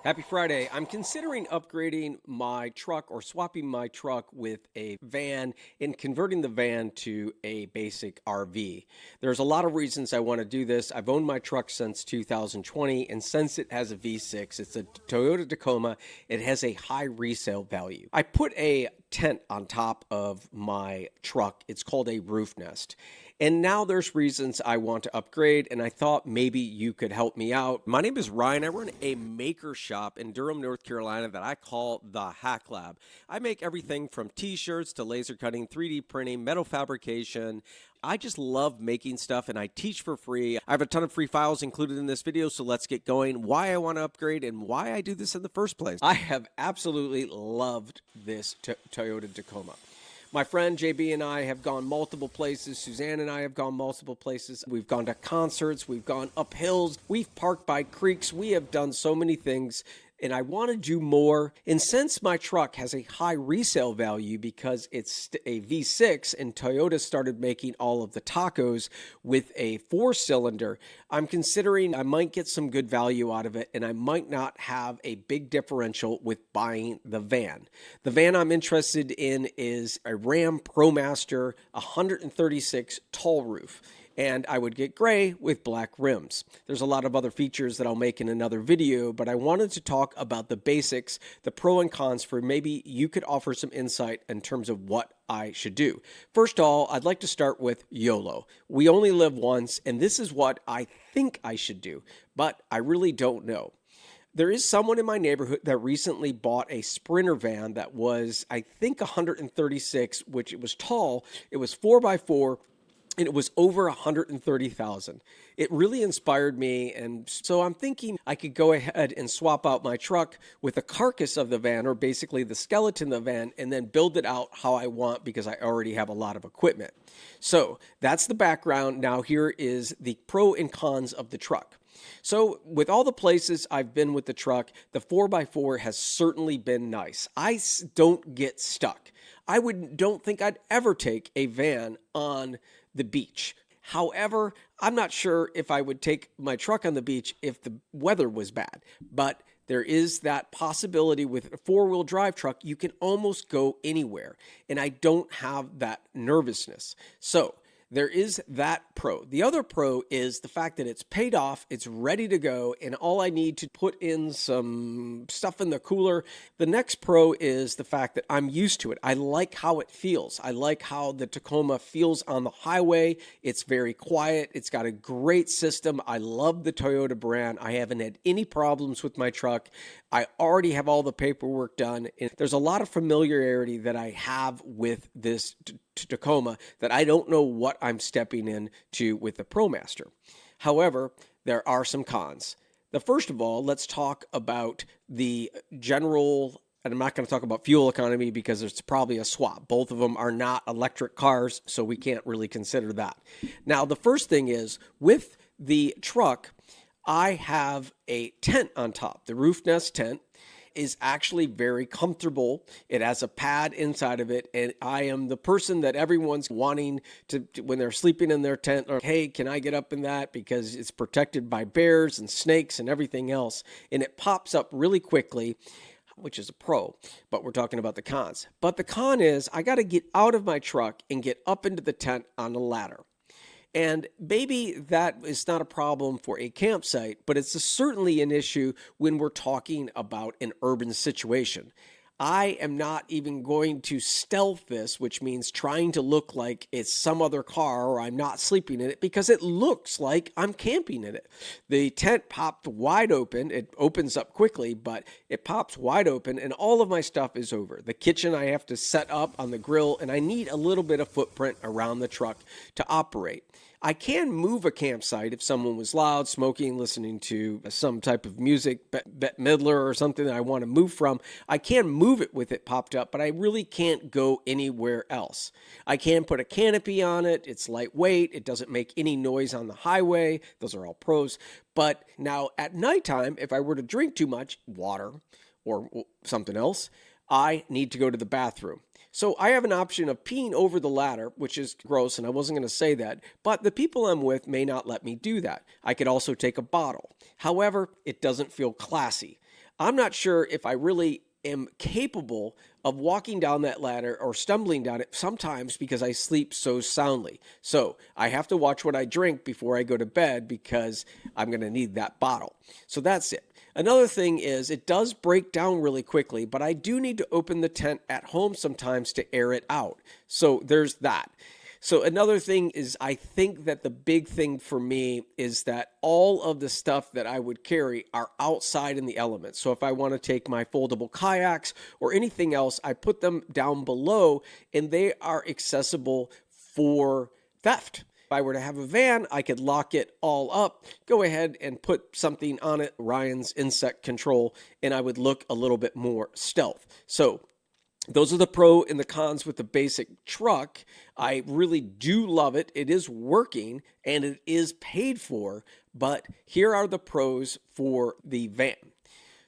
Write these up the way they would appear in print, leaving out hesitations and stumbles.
Happy Friday. I'm considering upgrading my truck or swapping my truck with a van and converting the van to a basic RV. There's a lot of reasons I want to do this. I've owned my truck since 2020, and since it has a V6, it's a Toyota Tacoma, it has a high resale value. I put a tent on top of my truck. It's called a roof nest. And now there's reasons I want to upgrade, and I thought maybe you could help me out. My name is Ryan. I run a maker shop in Durham, North Carolina that I call the Hack Lab. I make everything from t-shirts to laser cutting, 3D printing, metal fabrication. I just love making stuff, and I teach for free. I have a ton of free files included in this video, so let's get going. Why I want to upgrade and why I do this in the first place. I have absolutely loved this Toyota Tacoma. My friend JB and I have gone multiple places. Suzanne and I have gone multiple places. We've gone to concerts. We've gone up hills. We've parked by creeks. We have done so many things, and I want to do more. And since my truck has a high resale value because it's a V6 and Toyota started making all of the tacos with a 4-cylinder, I'm considering I might get some good value out of it, and I might not have a big differential with buying the van. The van I'm interested in is a Ram Promaster 136 tall roof. And I would get gray with black rims. There's a lot of other features that I'll make in another video, but I wanted to talk about the basics, the pro and cons, for maybe you could offer some insight in terms of what I should do. First of all, I'd like to start with YOLO. We only live once, and this is what I think I should do, but I really don't know. There is someone in my neighborhood that recently bought a Sprinter van that was, I think, 136, which it was tall. It was 4x4. And it was over 130,000. It really inspired me, and so I'm thinking I could go ahead and swap out my truck with the carcass of the van, or basically the skeleton of the van, and then build it out how I want because I already have a lot of equipment. So that's the background. Now here is the pro and cons of the truck. So with all the places I've been with the truck, the 4x4 has certainly been nice. I don't get stuck. Don't think I'd ever take a van on the beach. However, I'm not sure if I would take my truck on the beach if the weather was bad, but there is that possibility with a 4-wheel drive truck, you can almost go anywhere, and I don't have that nervousness. So there is that pro. The other pro is the fact that it's paid off, it's ready to go, and all I need to put in some stuff in the cooler. The next pro is the fact that I'm used to it. I like how it feels. I like how the Tacoma feels on the highway. It's very quiet. It's got a great system. I love the Toyota brand. I haven't had any problems with my truck. I already have all the paperwork done. And there's a lot of familiarity that I have with this Tacoma that I don't know what I'm stepping into with the Promaster. However, there are some cons. First of all, let's talk about the general, and I'm not going to talk about fuel economy because it's probably a swap. Both of them are not electric cars, so we can't really consider that. Now, the first thing is with the truck, I have a tent on top. The roof nest tent is actually very comfortable. It has a pad inside of it, and I am the person that everyone's wanting to when they're sleeping in their tent, or, hey, can I get up in that? Because it's protected by bears and snakes and everything else, and it pops up really quickly, which is a pro, but we're talking about the cons. But the con is I got to get out of my truck and get up into the tent on a ladder. And maybe that is not a problem for a campsite, but it's certainly an issue when we're talking about an urban situation. I am not even going to stealth this, which means trying to look like it's some other car or I'm not sleeping in it, because it looks like I'm camping in it. The tent popped wide open. It opens up quickly, but it pops wide open, and all of my stuff is over. The kitchen I have to set up on the grill, and I need a little bit of footprint around the truck to operate. I can move a campsite if someone was loud, smoking, listening to some type of music, Bette Midler or something that I want to move from. I can move it with it popped up, but I really can't go anywhere else. I can put a canopy on it. It's lightweight. It doesn't make any noise on the highway. Those are all pros. But now at nighttime, if I were to drink too much water or something else, I need to go to the bathroom. So I have an option of peeing over the ladder, which is gross, and I wasn't going to say that, but the people I'm with may not let me do that. I could also take a bottle. However, it doesn't feel classy. I'm not sure if I really am capable of walking down that ladder or stumbling down it sometimes because I sleep so soundly. So I have to watch what I drink before I go to bed because I'm going to need that bottle. So that's it. Another thing is it does break down really quickly, but I do need to open the tent at home sometimes to air it out. So there's that. So another thing is I think that the big thing for me is that all of the stuff that I would carry are outside in the elements. So if I want to take my foldable kayaks or anything else, I put them down below and they are accessible for theft. If I were to have a van, I could lock it all up, go ahead and put something on it, Ryan's insect control, and I would look a little bit more stealth. So those are the pros and the cons with the basic truck. I really do love it. It is working and it is paid for, but here are the pros for the van.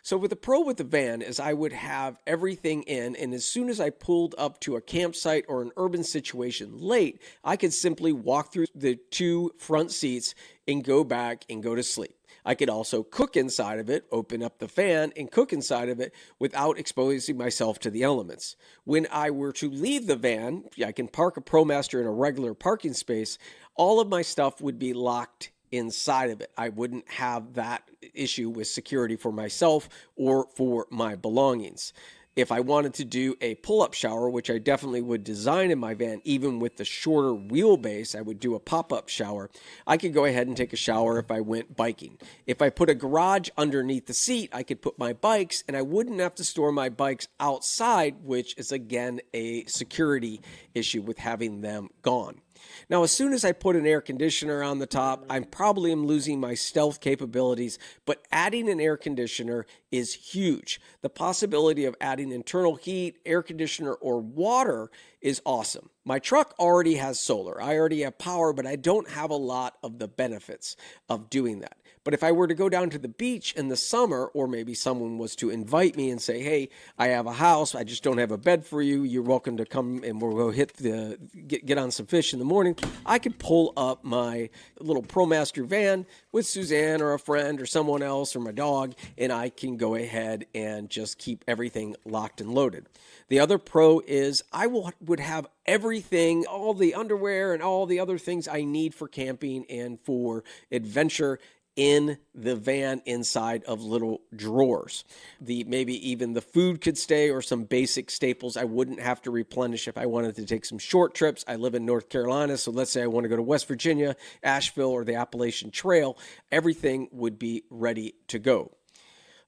So with the pro with the van is I would have everything in, and as soon as I pulled up to a campsite or an urban situation late, I could simply walk through the 2 front seats and go back and go to sleep. I could also cook inside of it, open up the fan and cook inside of it without exposing myself to the elements. When I were to leave the van, I can park a Promaster in a regular parking space, all of my stuff would be locked inside of it. I wouldn't have that issue with security for myself or for my belongings. If I wanted to do a pull-up shower, which I definitely would design in my van, even with the shorter wheelbase, I would do a pop-up shower. I could go ahead and take a shower if I went biking. If I put a garage underneath the seat, I could put my bikes, and I wouldn't have to store my bikes outside, which is, again, a security issue with having them gone. Now, as soon as I put an air conditioner on the top, I probably am losing my stealth capabilities, but adding an air conditioner is huge. The possibility of adding internal heat, air conditioner, or water is awesome. My truck already has solar. I already have power, but I don't have a lot of the benefits of doing that. But if I were to go down to the beach in the summer, or maybe someone was to invite me and say, hey, I have a house, I just don't have a bed for you, you're welcome to come and we'll go get on some fish in the morning, I could pull up my little Promaster van with Suzanne or a friend or someone else or my dog, and I can go ahead and just keep everything locked and loaded. The other pro is I would have everything, all the underwear and all the other things I need for camping and for adventure in the van inside of little drawers. Maybe even the food could stay or some basic staples I wouldn't have to replenish if I wanted to take some short trips. I live in North Carolina, so let's say I want to go to West Virginia, Asheville, or the Appalachian Trail. Everything would be ready to go.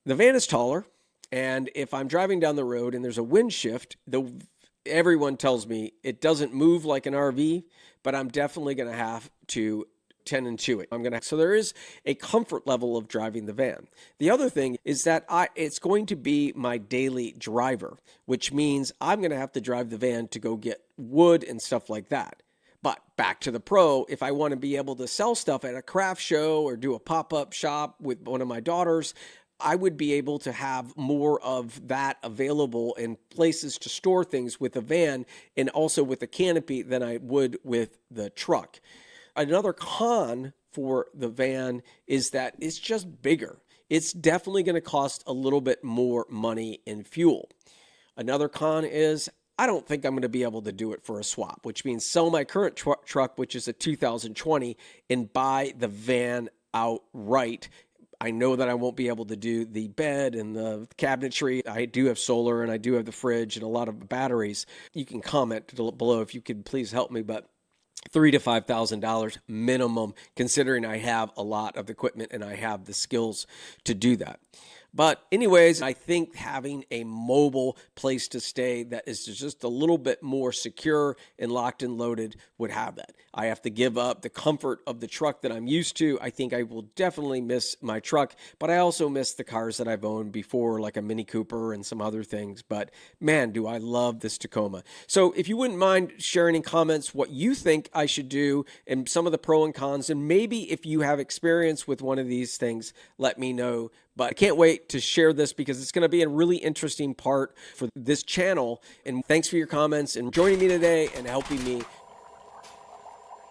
The van is taller, and if I'm driving down the road and there's a wind shift, everyone tells me it doesn't move like an RV, but I'm definitely going to have to tend to it. So there is a comfort level of driving the van. The other thing is that it's going to be my daily driver, which means I'm going to have to drive the van to go get wood and stuff like that. But back to the pro, if I want to be able to sell stuff at a craft show or do a pop-up shop with one of my daughters, I would be able to have more of that available in places to store things with a van and also with a canopy than I would with the truck. Another con for the van is that it's just bigger. It's definitely going to cost a little bit more money in fuel. Another con is I don't think I'm going to be able to do it for a swap, which means sell my current truck, which is a 2020, and buy the van outright. I know that I won't be able to do the bed and the cabinetry. I do have solar and I do have the fridge and a lot of batteries. You can comment below if you could please help me, but $3,000 to $5,000 minimum, considering I have a lot of equipment and I have the skills to do that. But anyways, I think having a mobile place to stay that is just a little bit more secure and locked and loaded would have that. I have to give up the comfort of the truck that I'm used to. I think I will definitely miss my truck, but I also miss the cars that I've owned before, like a Mini Cooper and some other things. But man, do I love this Tacoma. So if you wouldn't mind sharing in comments what you think I should do and some of the pros and cons, and maybe if you have experience with one of these things, let me know. But I can't wait to share this because it's going to be a really interesting part for this channel. And thanks for your comments and joining me today and helping me